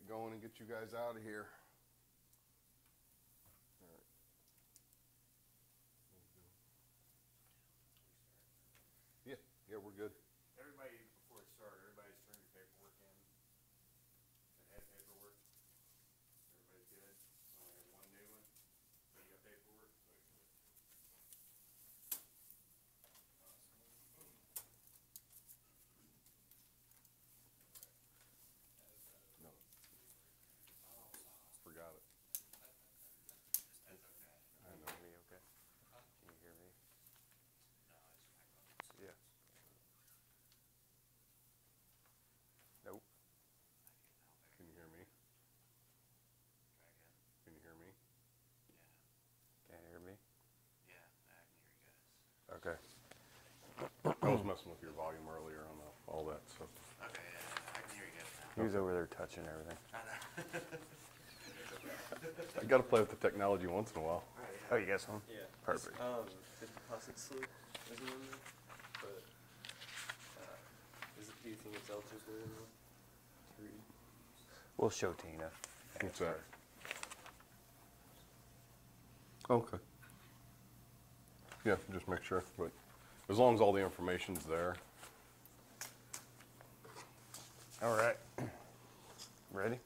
going and get you guys out of here. All right. Yeah, we're good. Everybody, before it started, everybody's turned your paperwork in and had paperwork. Everybody's good. I only have one new one. So you got paperwork? No. Forgot it. That's okay. I know. Me okay? Can you hear me? Yeah. Nope. Can you hear me? Can you hear me? Can't hear me? Yeah, I can hear you guys. Okay. I was messing with your volume earlier on all that stuff. Okay, yeah, I can hear you guys now. He was over there touching everything. I know. I got to play with the technology once in a while. Oh, you got some? Yeah. Perfect. The deposit slip isn't in there, but do you think it's eligible enough to read? We'll show Tina. What's that? Okay. Yeah, just make sure. But as long as all the information's there. All right. Ready?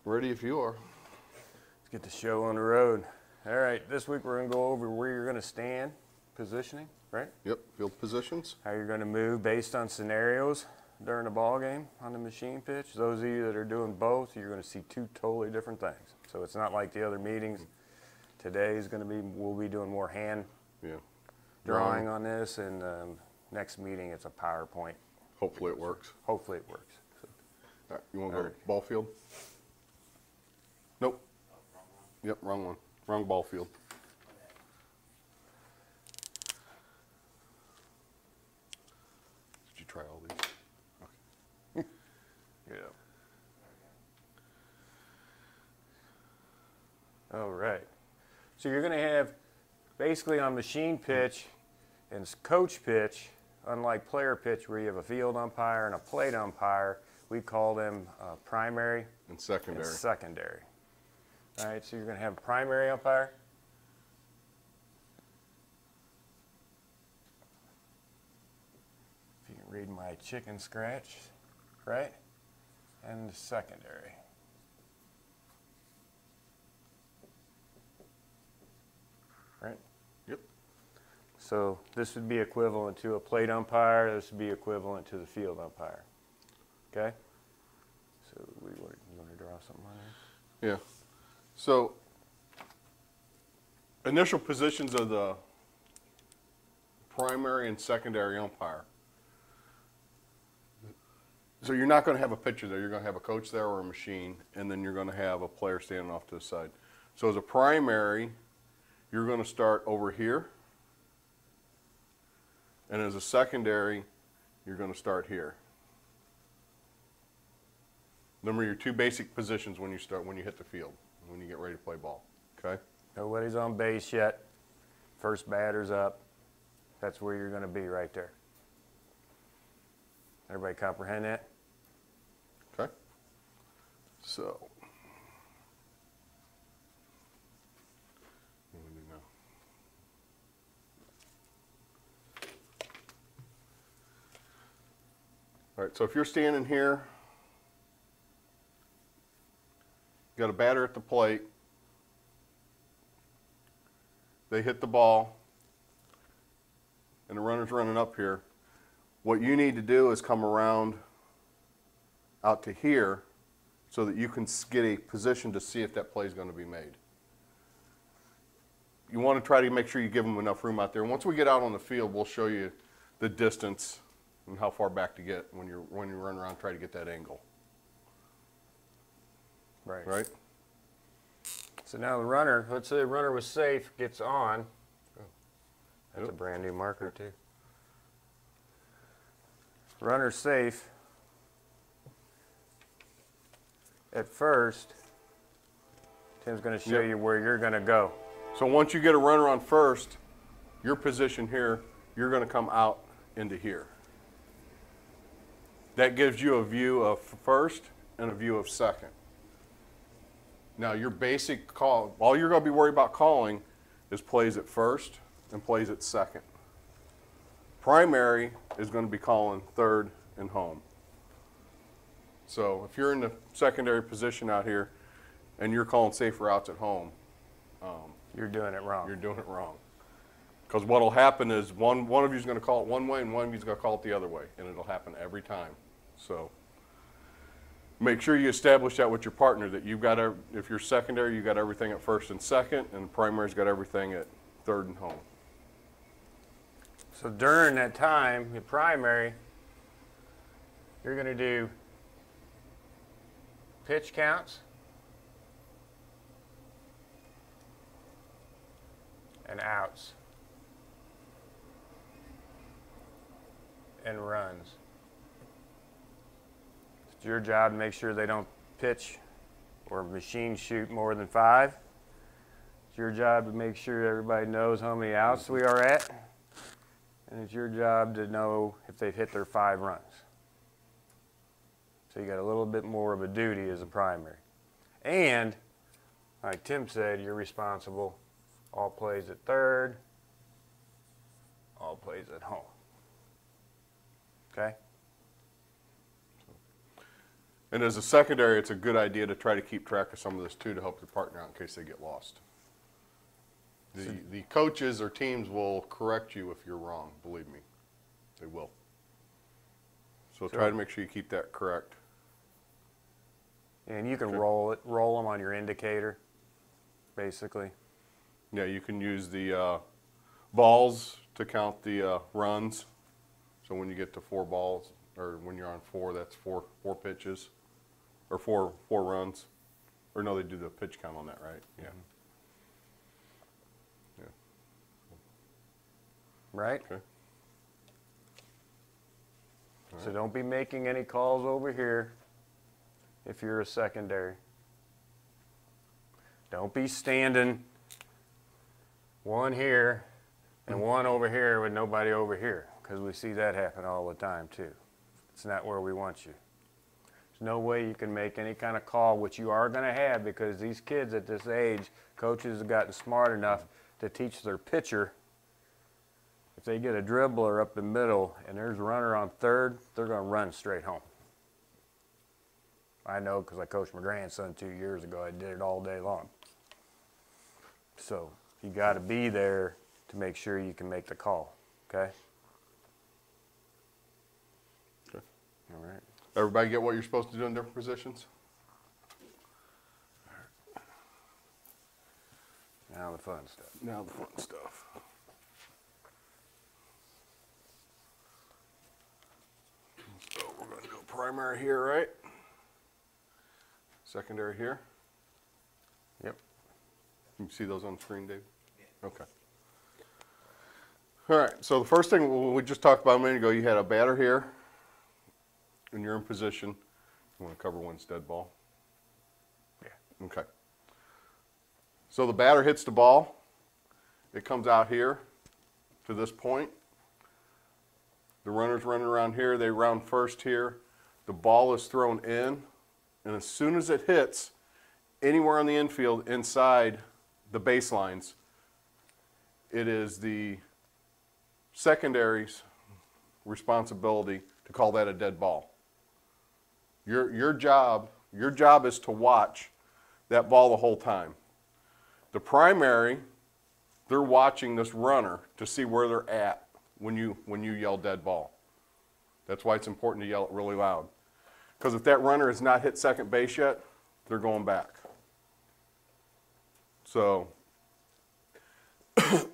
Ready if you are. Let's get the show on the road. All right, this week we're going to go over where you're going to stand, positioning, right? Yep, field positions. How you're going to move based on scenarios during the ball game on the machine pitch. Those of you that are doing both, you're going to see two totally different things. So it's not like the other meetings. Today is going to be, we'll be doing more hand drawing on this, and next meeting it's a PowerPoint. Hopefully it works. Hopefully it works. So, All right, you want to go to ball field? Nope. Yep, wrong one. Wrong ball field. Did you try all these? Okay. yeah. All right. So you're going to have basically on machine pitch and coach pitch, unlike player pitch where you have a field umpire and a plate umpire, we call them primary And secondary. and secondary. All right, so you're going to have a primary umpire. If you can read my chicken scratch, right? And the secondary. Right? Yep. So this would be equivalent to a plate umpire. This would be equivalent to the field umpire. Okay? So you want to draw something on there? Yeah. So initial positions of the primary and secondary umpire. So you're not going to have a pitcher there. You're going to have a coach there or a machine, and then you're going to have a player standing off to the side. So as a primary, you're going to start over here. And as a secondary, you're going to start here. Them are your two basic positions when you hit the field, when you get ready to play ball. Okay? Nobody's on base yet. First batter's up. That's where you're going to be right there. Everybody comprehend that? Okay. So, what do we do now? All right, so if you're standing here, you got a batter at the plate, they hit the ball, and the runner's running up here. What you need to do is come around out to here so that you can get a position to see if that play is going to be made. You want to try to make sure you give them enough room out there. Once we get out on the field, we'll show you the distance and how far back to get when you run around, try to get that angle. Right. Right? So now the runner, let's say the runner was safe, gets on. Oh. That's Yep. a brand new marker too. Runner's safe. At first, Tim's going to show you where you're going to go. So once you get a runner on first, your position here, you're going to come out into here. That gives you a view of first and a view of second. Now your basic call, all you're going to be worried about calling is plays at first and plays at second. Primary is going to be calling third and home. So if you're in the secondary position out here and you're calling safer routes at home, You're doing it wrong. you're doing it wrong. Because what will happen is one of you is going to call it one way and one of you is going to call it the other way, and it'll happen every time. So make sure you establish that with your partner, that you've got, if you're secondary, you've got everything at first and second, and the primary's got everything at third and home. So during that time, your primary, you're going to do pitch counts and outs and runs. It's your job to make sure they don't pitch or machine shoot more than 5. It's your job to make sure everybody knows how many outs we are at. And it's your job to know if they've hit their 5 runs. So you got a little bit more of a duty as a primary. And, like Tim said, you're responsible. All plays at third, all plays at home. Okay? And as a secondary, it's a good idea to try to keep track of some of this too, to help your partner out in case they get lost. The coaches or teams will correct you if you're wrong, believe me. They will. So try to make sure you keep that correct. And you can Okay. roll them on your indicator, basically. Yeah, you can use the balls to count the runs. So when you get to 4 balls, or when you're on 4, that's four pitches, or four runs. Or no, they do the pitch count on that, right? Yeah. Mm-hmm. Right? Okay. So don't be making any calls over here if you're a secondary. Don't be standing one here and one over here with nobody over here, because we see that happen all the time too. It's not where we want you. There's no way you can make any kind of call, which you are going to have, because these kids at this age, coaches have gotten smart enough to teach their pitcher, if they get a dribbler up the middle and there's a runner on third, they're going to run straight home. I know because I coached my grandson 2 years ago. I did it all day long. So you got to be there to make sure you can make the call, okay? Okay. All right. Everybody get what you're supposed to do in different positions? Now the fun stuff. Now the fun stuff. So we're going to do a primary here, right? Secondary here. Yep. You can see those on the screen, Dave? Yeah. Okay. All right, so the first thing we just talked about a minute ago, you had a batter here, and you're in position. You want to cover one's dead ball? Yeah. Okay. So the batter hits the ball. It comes out here to this point. The runner's running around here. They round first here. The ball is thrown in, and as soon as it hits anywhere on the infield inside the baselines, it is the secondary's responsibility to call that a dead ball. Your job is to watch that ball the whole time. The primary, they're watching this runner to see where they're at when you yell dead ball. That's why it's important to yell it really loud. Because if that runner has not hit second base yet, they're going back. So as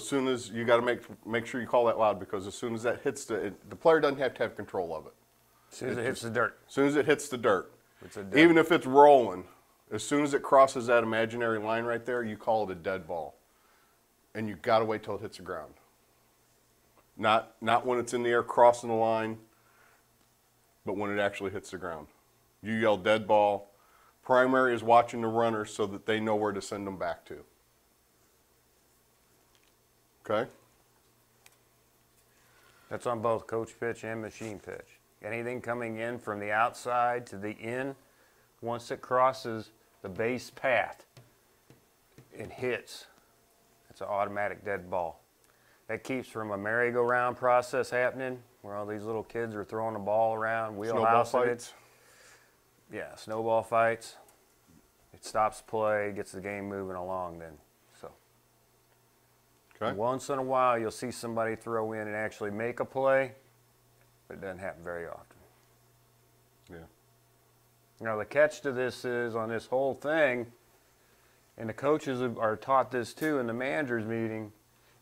soon as you got to make sure you call that loud, because as soon as that hits the player doesn't have to have control of it. As soon as it hits the dirt. As soon as it hits the dirt. It's a dead Even if it's rolling, as soon as it crosses that imaginary line right there, you call it a dead ball. And you got to wait till it hits the ground. Not when it's in the air crossing the line, but when it actually hits the ground. You yell dead ball. Primary is watching the runners so that they know where to send them back to. Okay? That's on both coach pitch and machine pitch. Anything coming in from the outside to the in Once it crosses the base path and hits, it's an automatic dead ball. That keeps from a merry-go-round process happening where all these little kids are throwing the ball around, Snowball wheelhousing it. fights. Yeah, snowball fights. It stops play, gets the game moving along then. So Okay. once in a while you'll see somebody throw in and actually make a play, but it doesn't happen very often. Yeah. Now the catch to this is on this whole thing, and the coaches are taught this too in the managers meeting,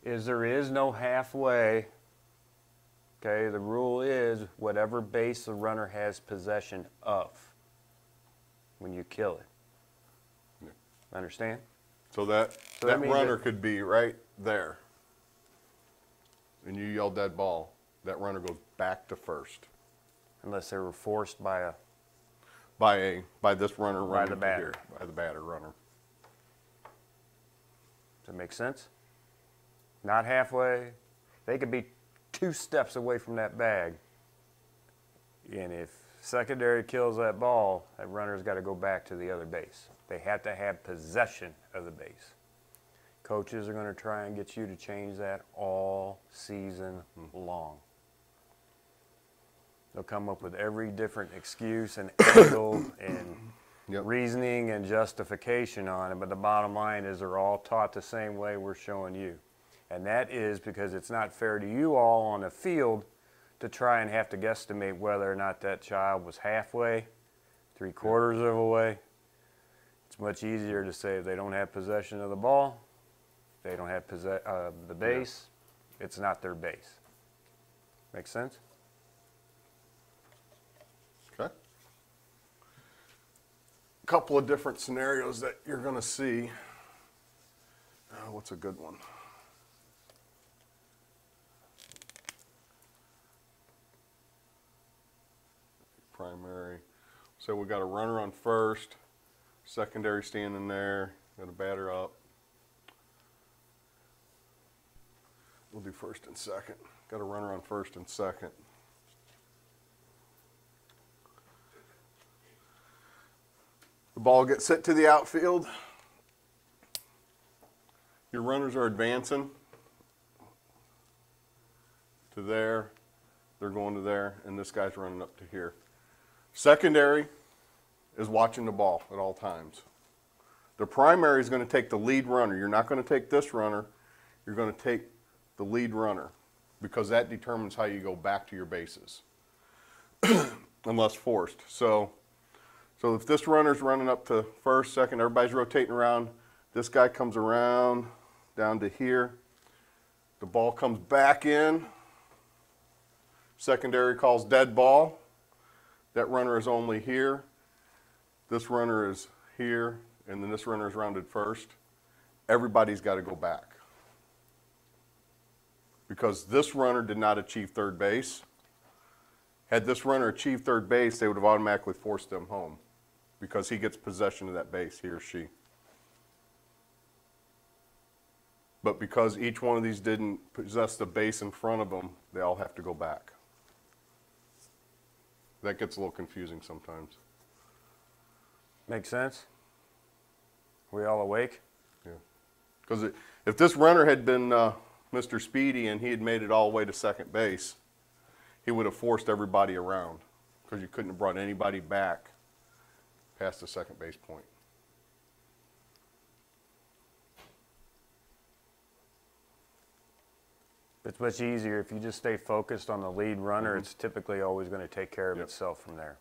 is there is no halfway. Okay, the rule is whatever base the runner has possession of when you kill it. Yeah. Understand? So that that means runner that- could be right there, and you yell dead ball. That runner goes back to first Unless they were forced by a by this runner By running the to batter. here, by the batter runner. Does that make sense? Not halfway. They could be 2 steps away from that bag. And if secondary kills that ball, that runner's got to go back to the other base. They have to have possession of the base. Coaches are going to try and get you to change that all season long. They'll come up with every different excuse and angle and Yep. reasoning and justification on it, but the bottom line is they're all taught the same way we're showing you. And that is because it's not fair to you all on the field to try and have to guesstimate whether or not that child was halfway, 3/4 of a way. It's much easier to say if they don't have possession of the ball, they don't have the base, it's not their base. Make sense? Okay. A couple of different scenarios that you're going to see. What's a good one? Primary. So we got a runner on first, secondary standing there, got a batter up. We'll do first and second. Got a runner on first and second. The ball gets hit to the outfield. Your runners are advancing to there. They're going to there, and this guy's running up to here. Secondary is watching the ball at all times. The primary is going to take the lead runner. You're not going to take this runner. You're going to take the lead runner because that determines how you go back to your bases unless forced. So if this runner's running up to first, second, everybody's rotating around, this guy comes around down to here. The ball comes back in. Secondary calls dead ball. That runner is only here. This runner is here, and then this runner is rounded first. Everybody's got to go back because this runner did not achieve third base. Had this runner achieved third base, they would have automatically forced them home because he gets possession of that base, he or she. But because each one of these didn't possess the base in front of them, they all have to go back. That gets a little confusing sometimes. Make sense? We all awake? Yeah. Because if this runner had been Mr. Speedy and he had made it all the way to second base, he would have forced everybody around because you couldn't have brought anybody back past the second base point. It's much easier if you just stay focused on the lead runner. It's typically always going to take care of Yep. itself from there.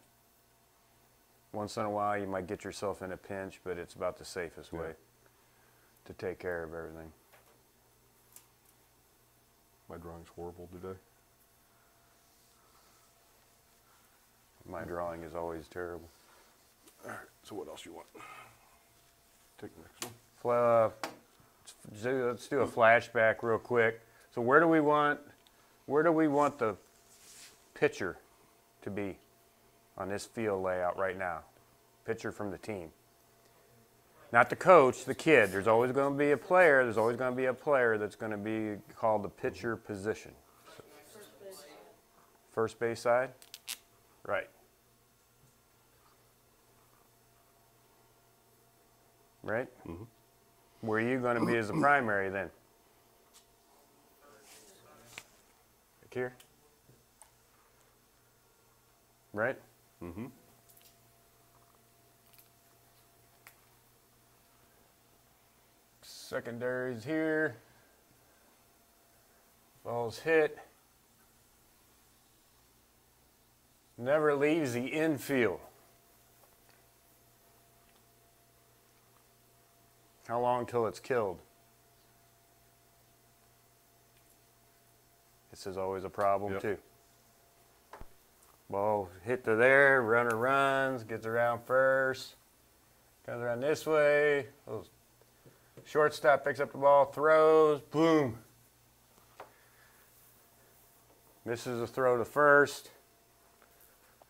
Once in a while, you might get yourself in a pinch, but it's about the safest way to take care of everything. My drawing's horrible today. My drawing is always terrible. All right, so what else you want? Take the next one. Let's do a flashback real quick. So where do we want the pitcher to be on this field layout right now? Pitcher from the team. Not the coach, the kid. There's always going to be a player. There's always going to be a player that's going to be called the pitcher position. First base side? Right. right? Where are you going to be as the primary then? Like here? Right? Secondary's here. Ball's hit. Never leaves the infield. How long till it's killed? This is always a problem too. Ball hit to there, runner runs, gets around first, comes around this way. Shortstop picks up the ball, throws, boom. Misses a throw to first.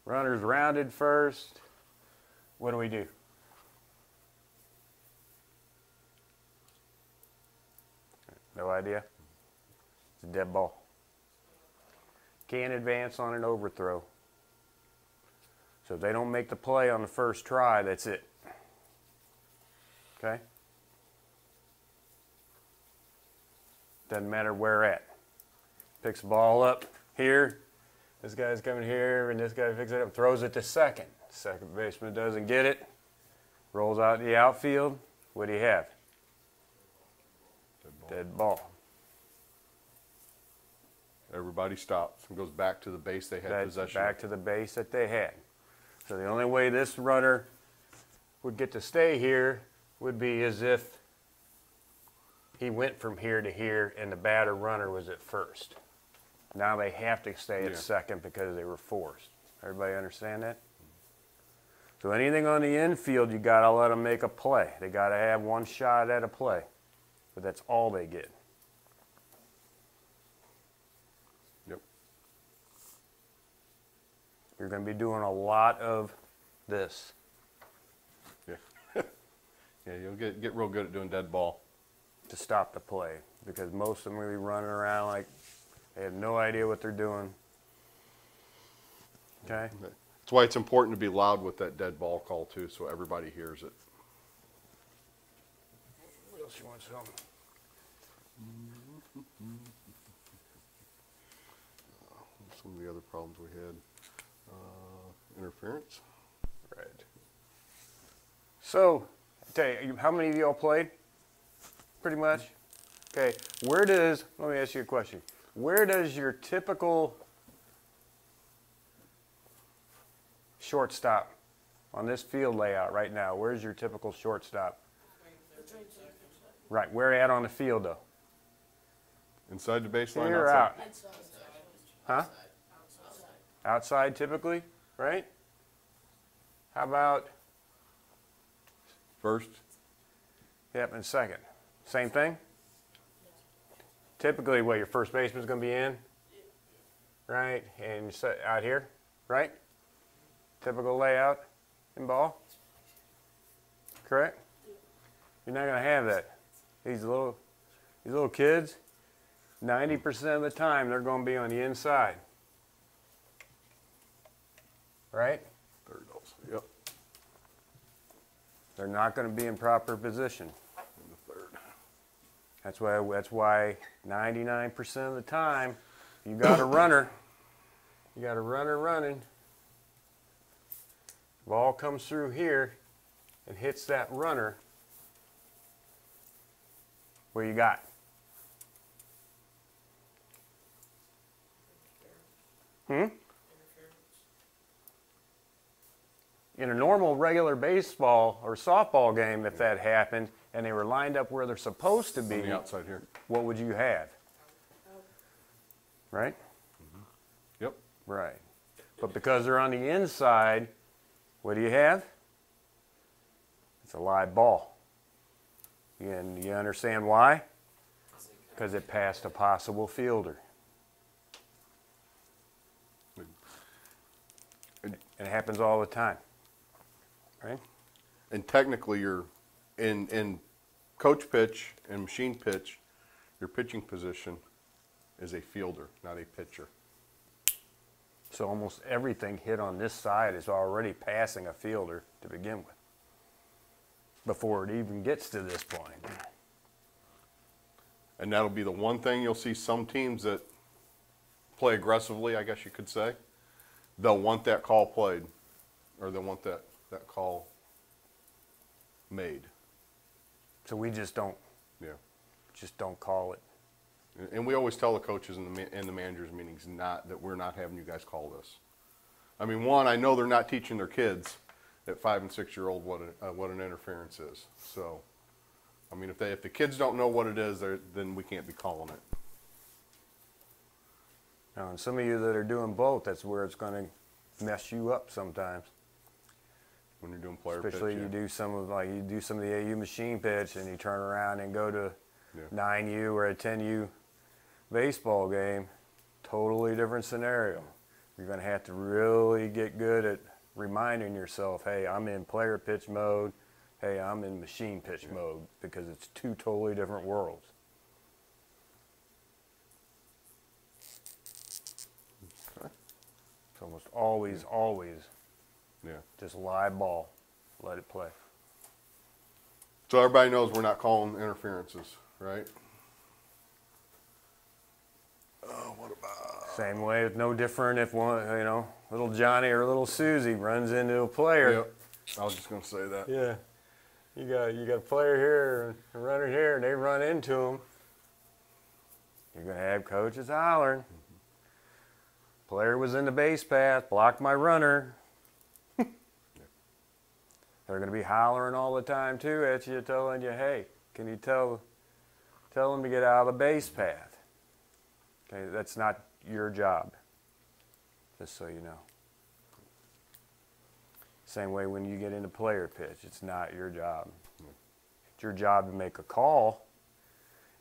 Runner's rounded first. What do? No idea. It's a dead ball. Can't advance on an overthrow. So if they don't make the play on the first try, that's it. Okay? Doesn't matter where at. Picks the ball up here. This guy's coming here, and this guy picks it up, throws it to second. Second baseman doesn't get it. Rolls out to the outfield. What do you have? Dead ball. Everybody stops and goes back to the base they had possession. Back to the base that they had. So the only way this runner would get to stay here would be as if he went from here to here and the batter runner was at first. Now they have to stay at second because they were forced. Everybody understand that? So anything on the infield, you got to let them make a play. They got to have one shot at a play. But that's all they get. Yep. You're going to be doing a lot of this. Yeah. Yeah, you'll get real good at doing dead ball. To stop the play. Because most of them will be running around like they have no idea what they're doing. Okay? That's why it's important to be loud with that dead ball call, too, so everybody hears it. What else you want to tell me? Some of the other problems we had. Interference. Right. So, I tell you, how many of y'all played? Pretty much? Okay, let me ask you a question. Where does your typical shortstop on this field layout right now, where's your typical shortstop? Right, where at on the field though? Inside the baseline? Here or outside? out? Huh? Outside typically, right? How about? First? Yep, and second. Same thing? Typically, your first baseman's going to be in, right? And out here, right? Typical layout in ball, correct? You're not going to have that. These little kids, 90% of the time, they're going to be on the inside, right? Third also. Yep. They're not going to be in proper position. In the third. That's why 99% of the time, you got a runner. You got a runner running. Ball comes through here and hits that runner. What you got? In a normal, regular baseball or softball game, if that happened and they were lined up where they're supposed to be, On the outside here. what would you have? Right? Yep. Right. But because they're on the inside, what do you have? It's a live ball. And you understand why? Because it passed a possible fielder. And it happens all the time. Right? And technically, you're in coach pitch and machine pitch, your pitching position is a fielder, not a pitcher. So almost everything hit on this side is already passing a fielder to begin with. before it even gets to this point. And that'll be the one thing you'll see some teams that play aggressively, I guess you could say. They'll want that call played, or they'll want that call made. So we just don't call it. And we always tell the coaches in the managers' meetings that we're not having you guys call this. I mean, one, I know they're not teaching their kids at 5 and 6 year old what an interference is. So, I mean, if the kids don't know what it is, then we can't be calling it. Now, and some of you that are doing both, that's where it's going to mess you up sometimes. When you're doing player Especially pitch, you do some of the AU machine pitch and you turn around and go to Yeah. 9U or a 10U baseball game, totally different scenario. You're going to have to really get good at reminding yourself, hey, I'm in player pitch mode, hey, I'm in machine pitch mode, because it's two totally different worlds. Okay. It's almost always Yeah. just live ball, let it play. So everybody knows we're not calling interferences, right? Oh, what about? Same way, it's no different if one, little Johnny or little Susie runs into a player. Yep. I was just going to say that. Yeah, you got a player here, a runner here, and they run into him. You're gonna have coaches hollering. Player was in the base path, blocked my runner. They're gonna be hollering all the time too at you, telling you, hey, can you tell them to get out of the base path? Okay, that's not your job. Just so you know. Same way when you get into player pitch, it's not your job. It's your job to make a call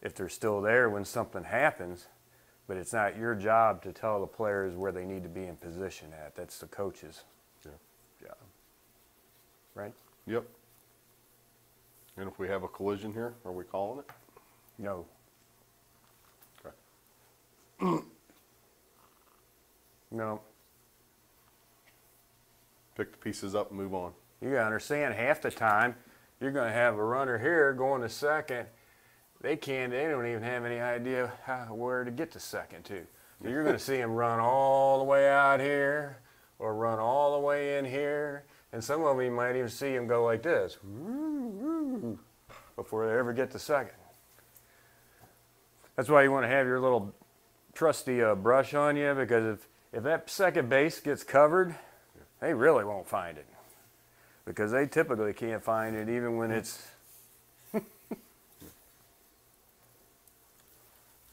if they're still there when something happens, but it's not your job to tell the players where they need to be in position at. That's the coach's job. Right? Yep. And if we have a collision here, are we calling it? No. Okay. No. Pick the pieces up and move on. You gotta understand, half the time, you're gonna have a runner here going to second. They don't even have any idea where to get to second to. So you're gonna see them run all the way out here, or run all the way in here, and some of them you might even see them go like this, before they ever get to second. That's why you wanna have your little trusty brush on you, because if that second base gets covered, they really won't find it, because they typically can't find it even when it's.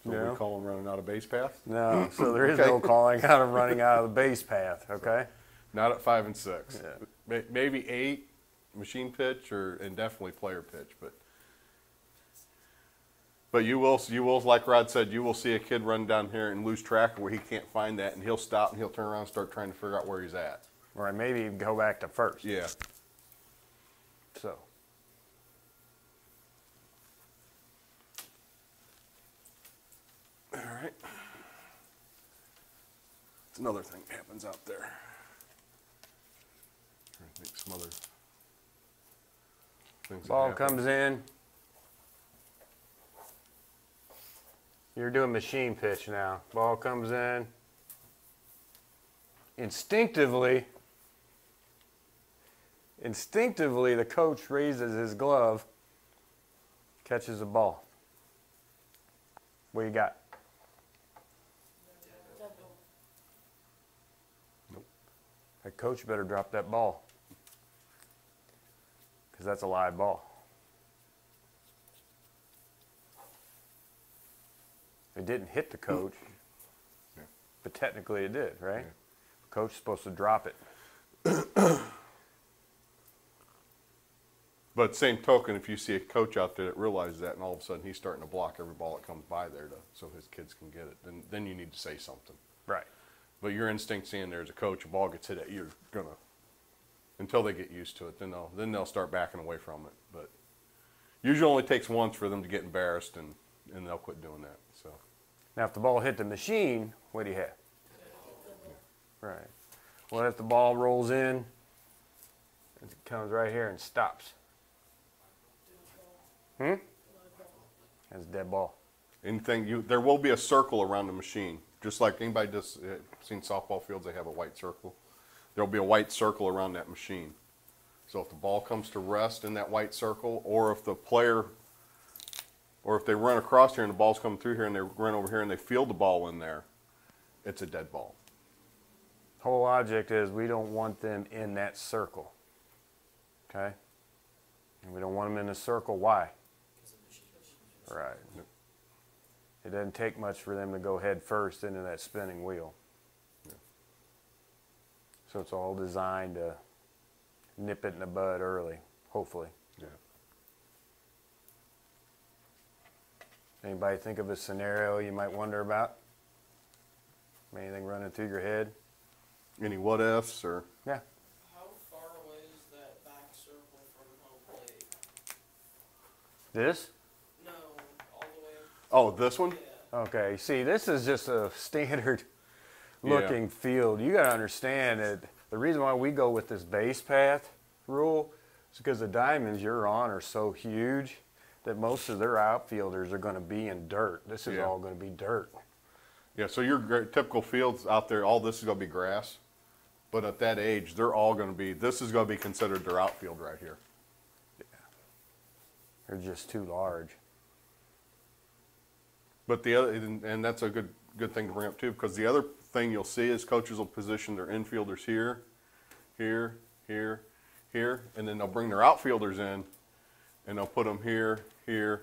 So we call them running out of base path? No, so there is Okay. no calling out of running out of the base path, okay? Not at 5 and 6. Yeah. Maybe 8 machine pitch and definitely player pitch, but you will, like Rod said, you will see a kid run down here and lose track of where he can't find that, and he'll stop and he'll turn around and start trying to figure out where he's at. Or maybe even go back to first. Yeah. So. All right. It's another thing that happens out there. I think some other things that Ball happen. comes in. You're doing machine pitch now. Ball comes in. Instinctively, the coach raises his glove, catches the ball. What you got? Nope. That coach better drop that ball, because that's a live ball. It didn't hit the coach, Yeah. but technically it did, right? Yeah. Coach is supposed to drop it. But same token, if you see a coach out there that realizes that, and all of a sudden he's starting to block every ball that comes by there so his kids can get it, then you need to say something. Right. But your instinct seeing there as a coach, a ball gets hit at you, you're gonna, until they get used to it, then they'll start backing away from it. But usually only takes once for them to get embarrassed, and they'll quit doing that. So Now, if the ball hit the machine, what do you have? Right. Well, if the ball rolls in, it comes right here and stops. That's a dead ball. Anything there will be a circle around the machine, just like anybody just seen softball fields. They have a white circle. There'll be a white circle around that machine. So if the ball comes to rest in that white circle, or if the player, or if they run across here and the ball's coming through here and they run over here and they field the ball in there, it's a dead ball. Whole object is we don't want them in that circle. Okay? And we don't want them in the circle. Why? Right. It doesn't take much for them to go head first into that spinning wheel. Yeah. So it's all designed to nip it in the bud early, hopefully. Yeah. Anybody think of a scenario you might wonder about? Anything running through your head? Any what ifs or? Yeah. How far away is that back circle from home plate? This? No, all the way. Oh, this one? Yeah. Okay, see, this is just a standard looking field. You got to understand that the reason why we go with this base path rule is because the diamonds you're on are so huge that most of their outfielders are going to be in dirt. This is all going to be dirt. Yeah, so your typical fields out there, all this is going to be grass. But at that age, they're all going to be, this is going to be considered their outfield right here. They're just too large. But the other, and that's a good thing to bring up too, because the other thing you'll see is coaches will position their infielders here, here, here, here, and then they'll bring their outfielders in, and they'll put them here, here,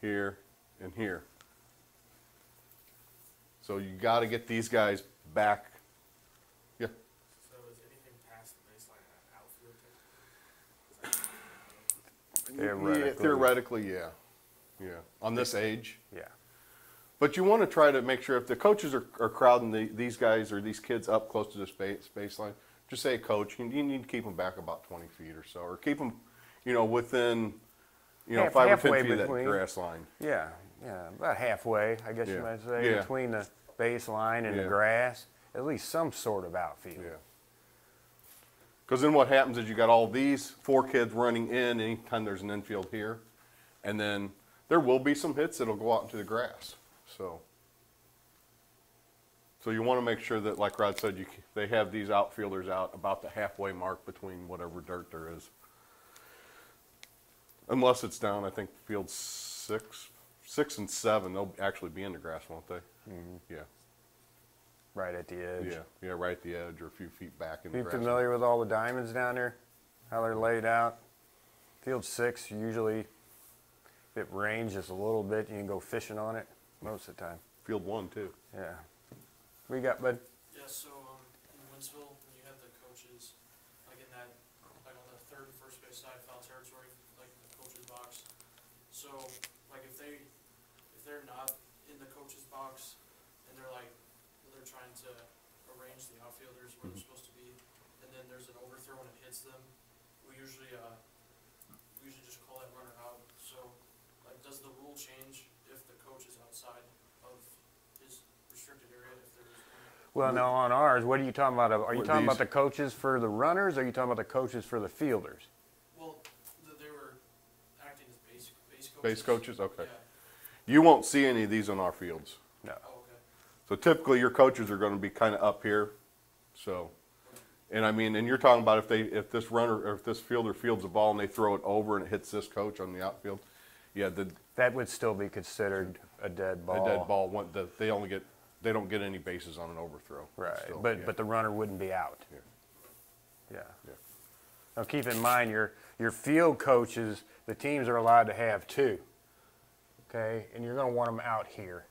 here, and here. So you got to get these guys back. Yeah. So is anything past the baseline an outfield take? Theoretically. Yeah. Yeah. On this age. Yeah. But you want to try to make sure if the coaches are crowding these guys or these kids up close to this baseline, just say, coach, you need to keep them back about 20 feet or so, or keep them, within, 5 or 10 feet of that grass line. Yeah, about halfway, I guess you might say, between the baseline and the grass. At least some sort of outfield. Yeah. Because then what happens is you got all these 4 kids running in anytime there's an infield here, and then there will be some hits that'll go out into the grass. So you want to make sure that, like Rod said, they have these outfielders out about the halfway mark between whatever dirt there is. Unless it's down, I think field 6 and 7, they'll actually be in the grass, won't they? Mm-hmm. Yeah. Right at the edge. Yeah, right at the edge or a few feet back in the Are you grass. familiar with all the diamonds down there? How they're laid out? Field 6, usually, if it rains just a little bit, you can go fishing on it most of the time. Field 1, too. Yeah. What you got, bud? Yeah, so in Winsville, when you have the coaches, like in that, like on the third and first base side, foul territory, like the coach's box. So, like if they're not in the coach's box, and they're like, they're trying to arrange the outfielders where they're supposed to be, and then there's an overthrow and it hits them, we usually just call that runner out. So, like, does the rule change if the coach is outside of his restricted area? If there's Well, now on ours, what are you talking about? Are you What, talking these? about the coaches for the runners, or are you talking about the coaches for the fielders? well, they were acting as base coaches. Base coaches? Okay. Yeah. You won't see any of these on our fields. No. Oh, okay. So typically your coaches are going to be kind of up here. So, and I mean, and you're talking about if this runner or if this fielder fields a ball and they throw it over and it hits this coach on the outfield, yeah, That would still be considered a dead ball. a dead ball. They don't get any bases on an overthrow. Right, Still, but the runner wouldn't be out. Yeah. Yeah. Yeah. Now keep in mind your field coaches, the teams are allowed to have 2. Okay, and you're going to want them out here,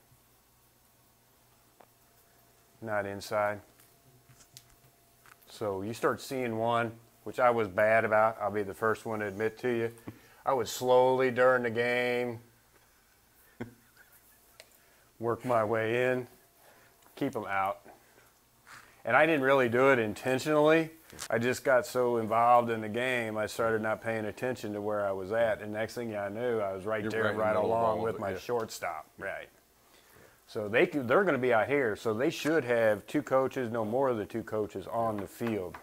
not inside. So you start seeing one, which I was bad about. I'll be the first one to admit to you. I would slowly during the game work my way in, keep them out. And I didn't really do it intentionally. I just got so involved in the game, I started not paying attention to where I was at. And next thing I knew, I was right You're there, right in the right middle of along all with of it, my yeah. shortstop. Right. So they're going to be out here. So they should have 2 coaches, no more than 2 coaches on the field.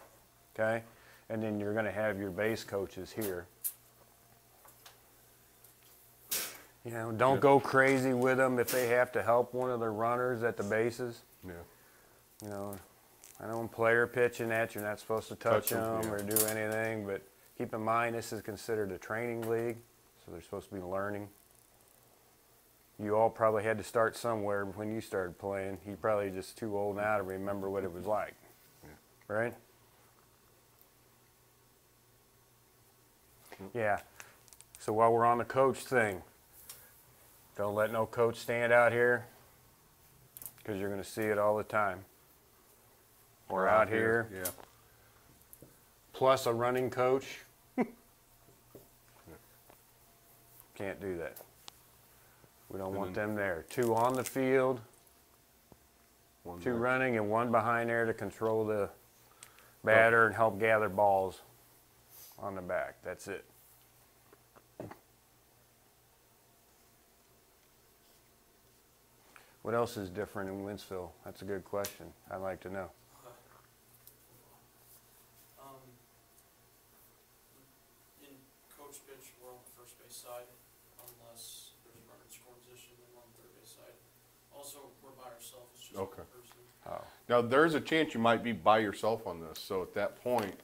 Okay? And then you're going to have your base coaches here. You know, don't go crazy with them if they have to help one of the runners at the bases. Yeah. You know, I know when player pitching at you, you're not supposed to touch them yeah. or do anything, but keep in mind this is considered a training league, so they're supposed to be learning. You all probably had to start somewhere when you started playing. You're probably just too old now to remember what it was like, right? Yeah. So while we're on the coach thing, don't let no coach stand out here, because you're going to see it all the time. Or out here, Yeah. plus a running coach. Can't do that. We don't want them there. 2 on the field, One 2 back. running, and 1 behind there to control the batter and help gather balls on the back. That's it. What else is different in Wentzville? That's a good question. I'd like to know. In coach pitch, we're on the first base side, unless there's a runner in scoring position, then we're on the third base side. Also, we're by ourselves, it's just Okay. one person. Oh, Now, there's a chance you might be by yourself on this, so at that point,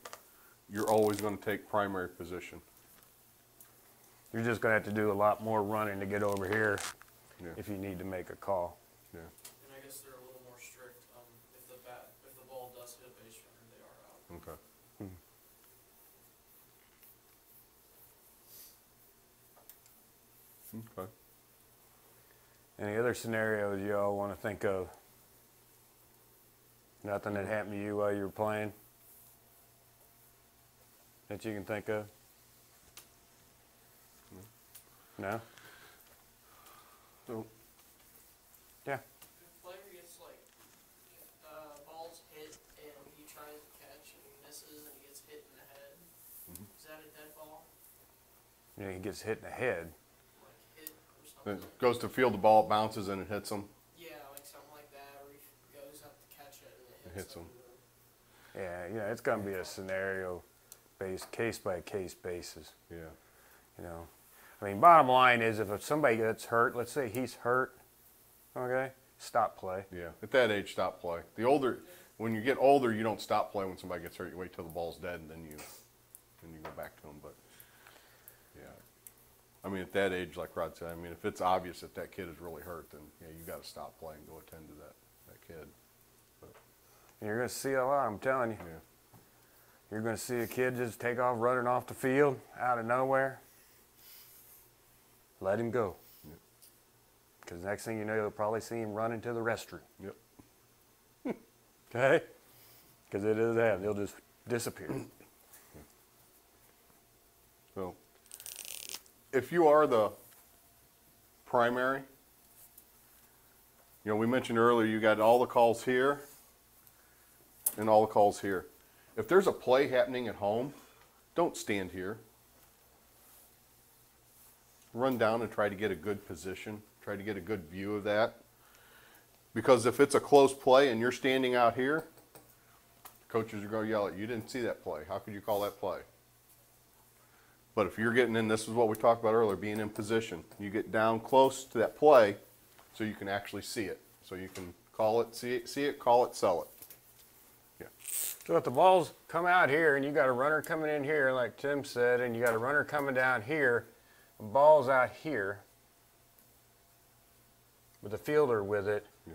you're always going to take primary position. you're just going to have to do a lot more running to get over here Yeah. if you need to make a call. Yeah. And I guess they're a little more strict, if the ball does hit a base runner, they are out. Okay. Okay. Any other scenarios you all want to think of? Nothing that happened to you while you were playing that you can think of? No? So, Yeah. If a player gets balls hit and he tries to catch and he misses and he gets hit in the head, is that a dead ball? You know, he gets hit in the head. Like hit or something? it goes to field the ball, it bounces, and it hits them. Yeah, like something like that, or he goes up to catch it and it Hits hits him. him. Yeah, you know, it's going to be a scenario-based, case-by-case basis, Yeah. you know. I mean, bottom line is if somebody gets hurt, let's say he's hurt, okay, stop play. Yeah. At that age, stop play. When you get older, you don't stop play when somebody gets hurt. You wait till the ball's dead, and then you go back to them. But yeah, I mean, at that age, like Rod said, I mean, if it's obvious that that kid is really hurt, then yeah, you got to stop play and go attend to that kid. And you're going to see a lot, I'm telling you. Yeah. You're going to see a kid just take off running off the field out of nowhere. Let him go. Yep. Because next thing you know, you'll probably see him running to the restroom. Yep. Okay? Because it is that. They'll just disappear. So, if you are the primary, you know, we mentioned earlier you got all the calls here and all the calls here. If there's a play happening at home, don't stand here. Run down and try to get a good position, try to get a good view of that. Because if it's a close play and you're standing out here, coaches are going to yell at you, you didn't see that play. How could you call that play? But if you're getting in, this is what we talked about earlier, being in position. You get down close to that play so you can actually see it. So you can call it, see it, call it, sell it. Yeah. So if the balls come out here and you got a runner coming in here, like Tim said, and you got a runner coming down here, the ball's out here with the fielder with it, Yeah.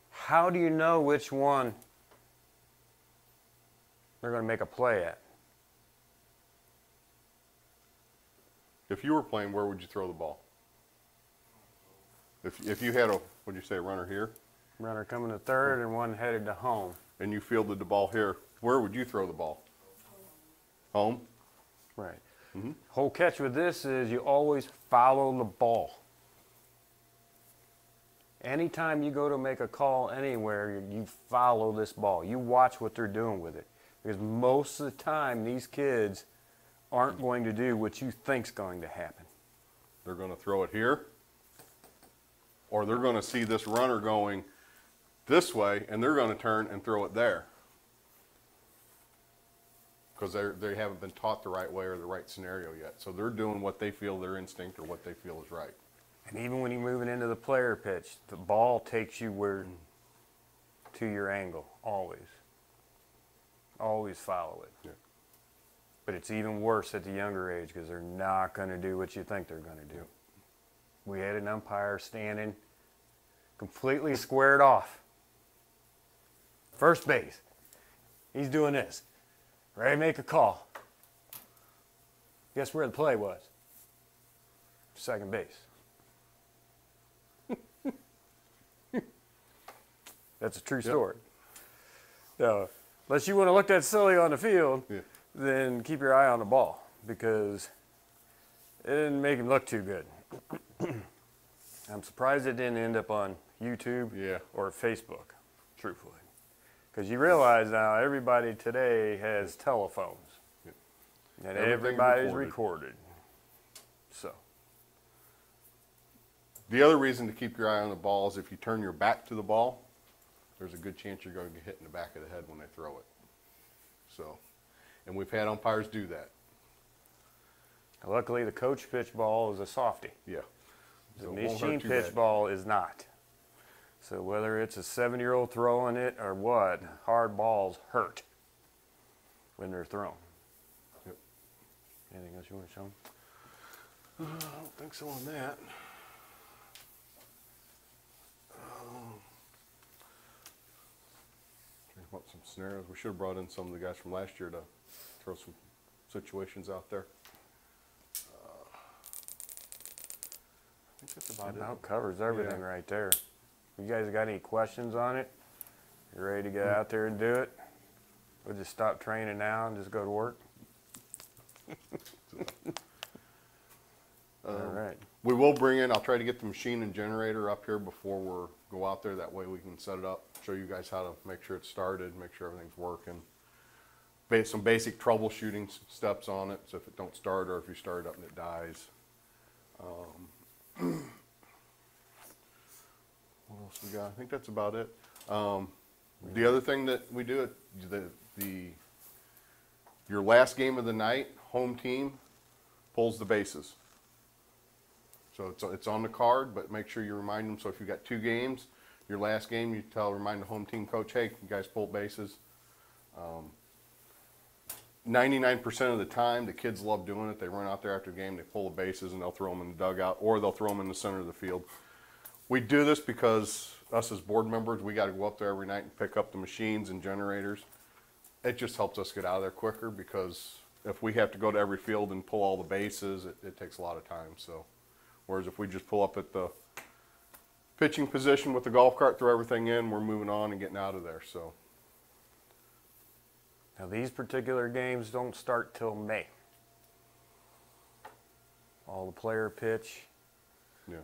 how do you know which one they're going to make a play at? If you were playing, where would you throw the ball? If you had what'd you say, a runner here, Runner coming to third and one headed to home. and you fielded the ball here, where would you throw the ball? Home? Right. Mm-hmm. Whole catch with this is you always follow the ball. Anytime you go to make a call anywhere, you follow this ball. You watch what they're doing with it. Because most of the time, these kids aren't going to do what you think's going to happen. They're going to throw it here, or they're going to see this runner going this way, and they're going to turn and throw it there. because they haven't been taught the right way or the right scenario yet. So they're doing what they feel their instinct or what they feel is right. And even when you're moving into the player pitch, the ball takes you to your angle, always. Always follow it. Yeah. But it's even worse at the younger age because they're not going to do what you think they're going to do. We had an umpire standing completely squared off. First base. He's doing this. Ready to make a call. Guess where the play was? Second base. That's a true story. So, unless you want to look that silly on the field, then keep your eye on the ball because it didn't make him look too good. I'm surprised it didn't end up on YouTube or Facebook, truthfully. Because you realize now everybody today has telephones. And everybody's recorded. So. The other reason to keep your eye on the ball is if you turn your back to the ball, there's a good chance you're going to get hit in the back of the head when they throw it. So, and we've had umpires do that. Luckily, the coach pitch ball is a softie. Yeah. The So it won't machine hurt too pitch bad. ball is not. So whether it's a 7-year-old throwing it or what, hard balls hurt when they're thrown. Yep. Anything else you want to show them? I don't think so on that. Think about some scenarios. We should have brought in some of the guys from last year to throw some situations out there. I think that's about That it. about covers everything right there. You guys got any questions on it? You ready to get out there and do it? We'll just stop training now and just go to work. All right. We will bring in, I'll try to get the machine and generator up here before we go out there. That way we can set it up, show you guys how to make sure it's started, make sure everything's working. Some basic troubleshooting steps on it, so if it don't start or if you start it up and it dies. What else we got? I think that's about it. The other thing that we do, your last game of the night, home team pulls the bases. So it's on the card, but make sure you remind them. So if you got 2 games, your last game, you remind the home team coach, hey, you guys pull bases. 99% of the time, the kids love doing it. They run out there after the game, they pull the bases, and they'll throw them in the dugout, or they'll throw them in the center of the field. We do this because us as board members, we got to go up there every night and pick up the machines and generators. It just helps us get out of there quicker because if we have to go to every field and pull all the bases, it takes a lot of time. So, whereas if we just pull up at the pitching position with the golf cart, throw everything in, we're moving on and getting out of there. So. Now these particular games don't start till May. All the player pitch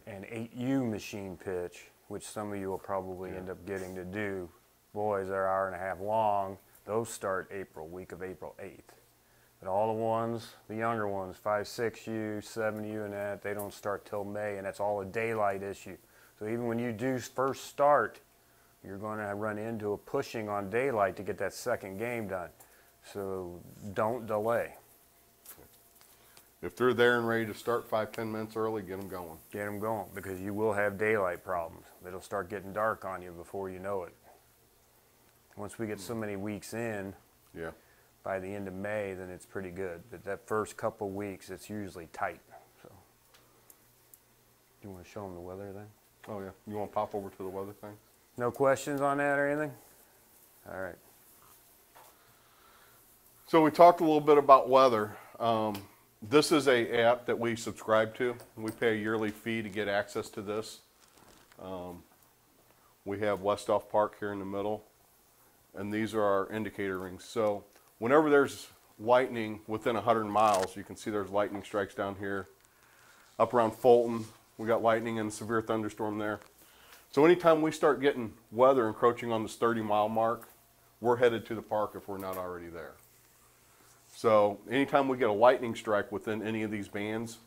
and 8U machine pitch, which some of you will probably end up getting to do. Boys, they're an hour-and-a-half long. Those start week of April 8th. But all the ones, the younger ones, 5, 6U, 7U and that, they don't start till May, and that's all a daylight issue. So even when you do first start, you're going to run into a pushing on daylight to get that second game done. So don't delay. If they're there and ready to start 5-10 minutes early, get them going. Get them going because you will have daylight problems. It'll start getting dark on you before you know it. Once we get so many weeks in, by the end of May, then it's pretty good. But that first couple weeks, it's usually tight. So, do you want to show them the weather then? Oh yeah. You want to pop over to the weather thing? No questions on that or anything? All right. So we talked a little bit about weather. This is an app that we subscribe to. We pay a yearly fee to get access to this. We have Westhoff Park here in the middle, and these are our indicator rings. So whenever there's lightning within 100 miles, you can see there's lightning strikes down here. Up around Fulton, we got lightning and a severe thunderstorm there. So anytime we start getting weather encroaching on this 30-mile mark, we're headed to the park if we're not already there. So anytime we get a lightning strike within any of these bands,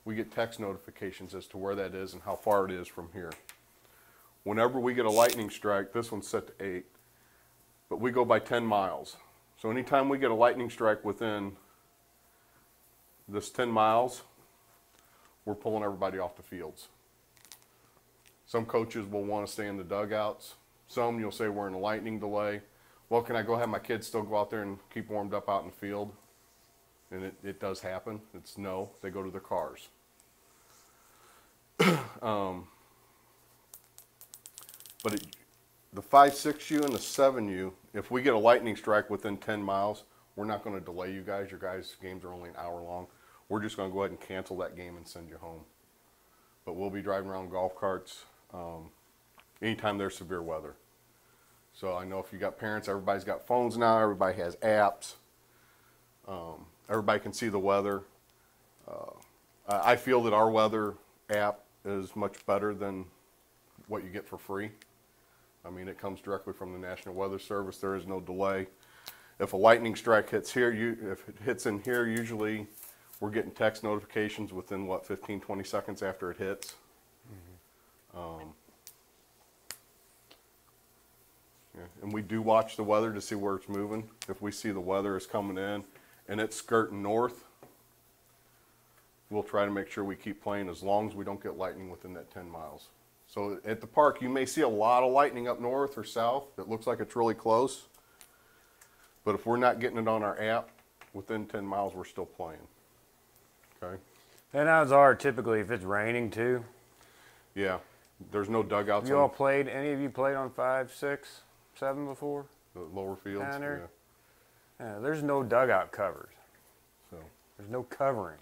we get text notifications as to where that is and how far it is from here. Whenever we get a lightning strike, this one's set to 8, but we go by 10 miles. So anytime we get a lightning strike within this 10 miles, we're pulling everybody off the fields. Some coaches will want to stay in the dugouts. Some you'll say we're in a lightning delay. Well, can I go have my kids still go out there and keep warmed up out in the field? And it does happen. It's no, they go to their cars. But the 5-6U and the 7U, if we get a lightning strike within 10 miles, we're not going to delay you guys. Your guys' games are only an hour long. We're just going to go ahead and cancel that game and send you home. But we'll be driving around golf carts anytime there's severe weather. So I know if you got parents, everybody's got phones now. Everybody has apps. Everybody can see the weather. I feel that our weather app is much better than what you get for free. I mean, it comes directly from the National Weather Service. There is no delay. If a lightning strike hits here, if it hits in here, usually we're getting text notifications within, what, 15, 20 seconds after it hits. Yeah, and we do watch the weather to see where it's moving. If we see the weather is coming in and it's skirting north, we'll try to make sure we keep playing as long as we don't get lightning within that 10 miles. So at the park, you may see a lot of lightning up north or south. It looks like it's really close. But if we're not getting it on our app, within 10 miles, we're still playing. Okay? And odds are, typically, if it's raining too. Yeah. There's no dugouts. You all played, any of you played on 5, 6, 7 before? The lower fields? Down there? Yeah. Yeah, there's no dugout covers. So. There's no covering.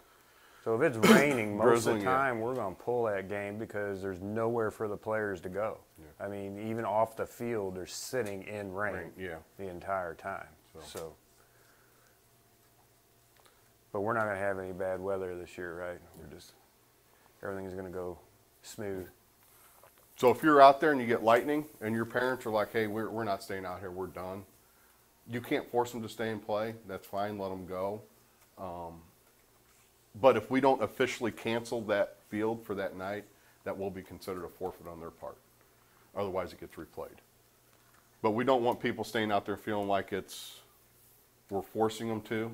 So if it's raining, most of Drizzling, the time we're going to pull that game because there's nowhere for the players to go. Yeah. I mean, even off the field, they're sitting in rain, Yeah. the entire time. So. But we're not going to have any bad weather this year, right? We're just, everything's going to go smooth. So if you're out there and you get lightning and your parents are like, hey, we're not staying out here, we're done. You can't force them to stay and play. That's fine, let them go. But if we don't officially cancel that field for that night, that will be considered a forfeit on their part. Otherwise, it gets replayed. But we don't want people staying out there feeling like we're forcing them to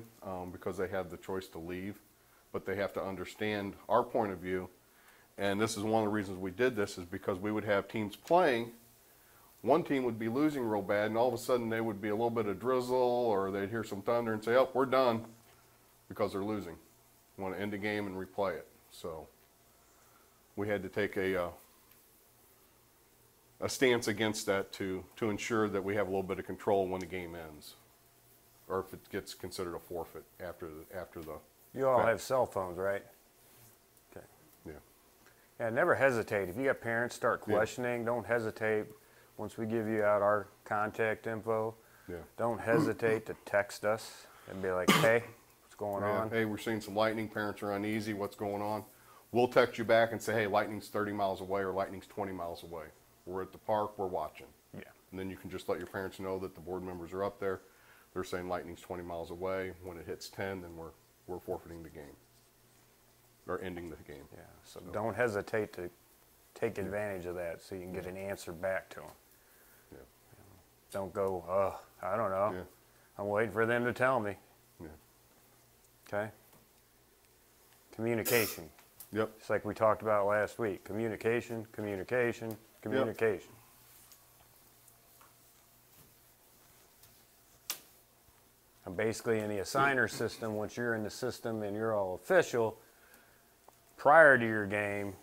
because they have the choice to leave. But they have to understand our point of view. And this is one of the reasons we did this is because we would have teams playing. One team would be losing real bad, and all of a sudden they would be a little bit of drizzle or they'd hear some thunder and say, oh, we're done because they're losing. Want to end the game and replay it. So we had to take a stance against that to ensure that we have a little bit of control when the game ends, or if it gets considered a forfeit after the. You all have cell phones, right? Okay. Yeah. Yeah, never hesitate. If you got parents start questioning, don't hesitate. Once we give you out our contact info, don't hesitate to text us and be like, hey, what's going on? Hey, we're seeing some lightning. Parents are uneasy. What's going on? We'll text you back and say, hey, lightning's 30 miles away or lightning's 20 miles away. We're at the park. We're watching. Yeah. And then you can just let your parents know that the board members are up there. They're saying lightning's 20 miles away. When it hits 10, then we're forfeiting the game or ending the game. Yeah. So don't hesitate to take advantage of that so you can get an answer back to them. Yeah. Don't go, oh, I don't know. Yeah. I'm waiting for them to tell me. Yeah. Okay? Communication. Yep. Just like we talked about last week. Communication, communication, communication. And basically in the assigner system, once you're in the system and you're all official, prior to your game,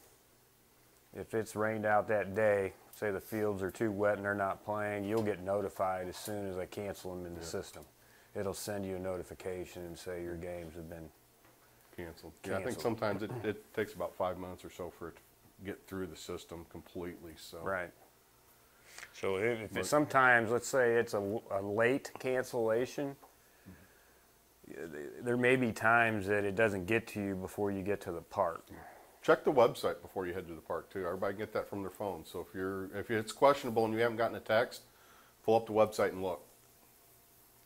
if it's rained out that day, say the fields are too wet and they're not playing, you'll get notified as soon as I cancel them in the system. It'll send you a notification and say your games have been Canceled. Yeah, I think sometimes it takes about 5 months or so for it to get through the system completely. So. right. So if it's sometimes, let's say it's a late cancellation, there may be times that it doesn't get to you before you get to the park. Check the website before you head to the park too. Everybody can get that from their phone. So if it's questionable and you haven't gotten a text, pull up the website and look.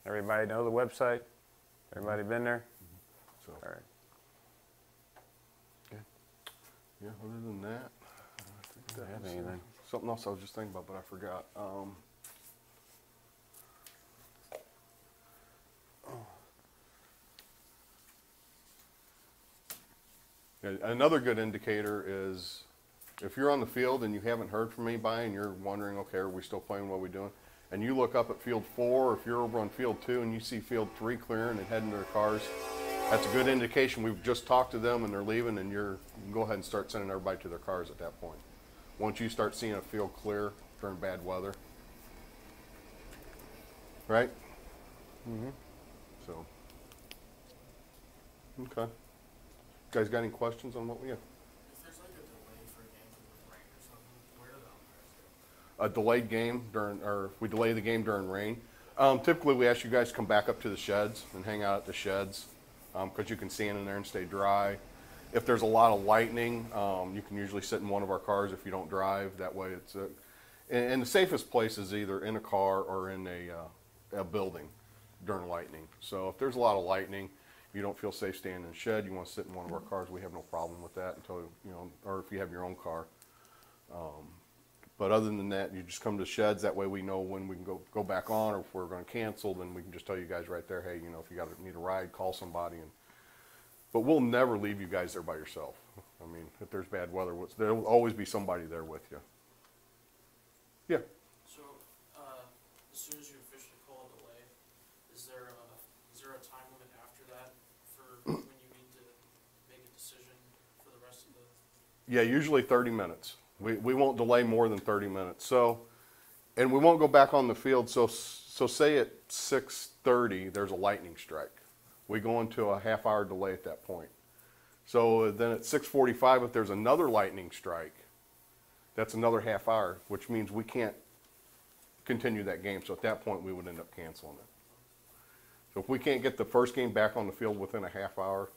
Everybody know the website? Everybody been there? So. All right. Yeah, other than that, I think that Have was, anything? something else I was just thinking about, but I forgot. Another good indicator is if you're on the field and you haven't heard from anybody and you're wondering, okay, are we still playing, what are we doing? And you look up at field 4, or if you're over on field 2 and you see field 3 clearing and heading to their cars, that's a good indication we've just talked to them and they're leaving, and you can go ahead and start sending everybody to their cars at that point. Once you start seeing a field clear during bad weather. Right? Mm-hmm. So, okay. You guys got any questions on what we have? If there's like a delay for a game with rain or something, where do the umpires go? A delayed game during, or if we delay the game during rain. Typically, we ask you guys to come back up to the sheds and hang out at the sheds because you can stand in there and stay dry. If there's a lot of lightning, you can usually sit in one of our cars if you don't drive. That way, it's and the safest place is either in a car or in a building during lightning. So if there's a lot of lightning, you don't feel safe staying in the shed, you want to sit in one of our cars, we have no problem with that until, you know, or if you have your own car. But other than that, you just come to the sheds. That way we know when we can go back on, or if we're going to cancel, then we can just tell you guys right there, hey, you know, if you need a ride, call somebody. But we'll never leave you guys there by yourself. I mean, if there's bad weather, there'll always be somebody there with you. Yeah. So, as soon as you officially call a delay, is there a time limit after that for when you need to make a decision for the rest of the? Yeah, usually 30 minutes. We won't delay more than 30 minutes. So, and we won't go back on the field. So say at 6:30 there's a lightning strike. We go into a half-hour delay at that point. So then at 6:45, if there's another lightning strike, that's another half hour, which means we can't continue that game. So at that point, we would end up canceling it. So if we can't get the first game back on the field within a half hour,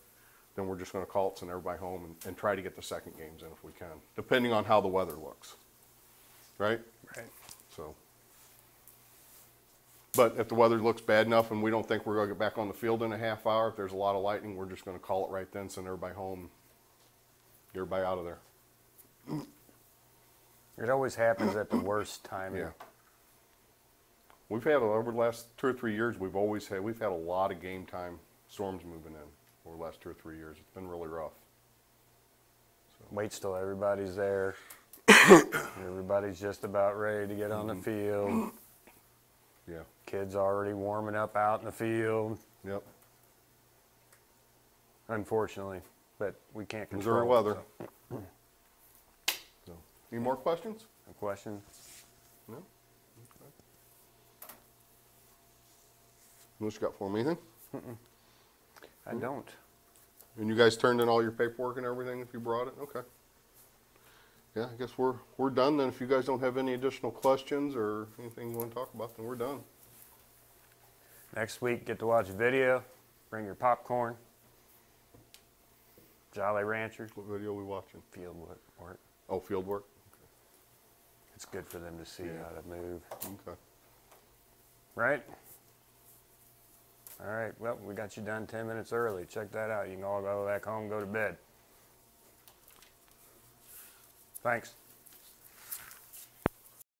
then we're just going to call it, send everybody home, and try to get the second games in if we can, depending on how the weather looks. Right? Right. So, but if the weather looks bad enough and we don't think we're going to get back on the field in a half hour, if there's a lot of lightning, we're just going to call it right then, send everybody home, get everybody out of there. It always happens at the worst time. Yeah. We've had, over the last 2 or 3 years, we've had a lot of game time storms moving in over the last 2 or 3 years. It's been really rough. Wait till everybody's there. Everybody's just about ready to get on the field. Yeah. Kids already warming up out in the field. Yep. Unfortunately, but we can't control Missouri it, weather. so. So, any more questions? A question? No? Okay. What you got for me, anything? I don't. And you guys turned in all your paperwork and everything if you brought it? Okay. Yeah, I guess we're done then. If you guys don't have any additional questions or anything you want to talk about, then we're done. Next week, get to watch a video. Bring your popcorn. Jolly Ranchers. What video are we watching? Field work. Oh, field work? It's good for them to see Yeah. how to move. Okay. Right? All right. Well, we got you done 10 minutes early. Check that out. You can all go back home and go to bed. Thanks.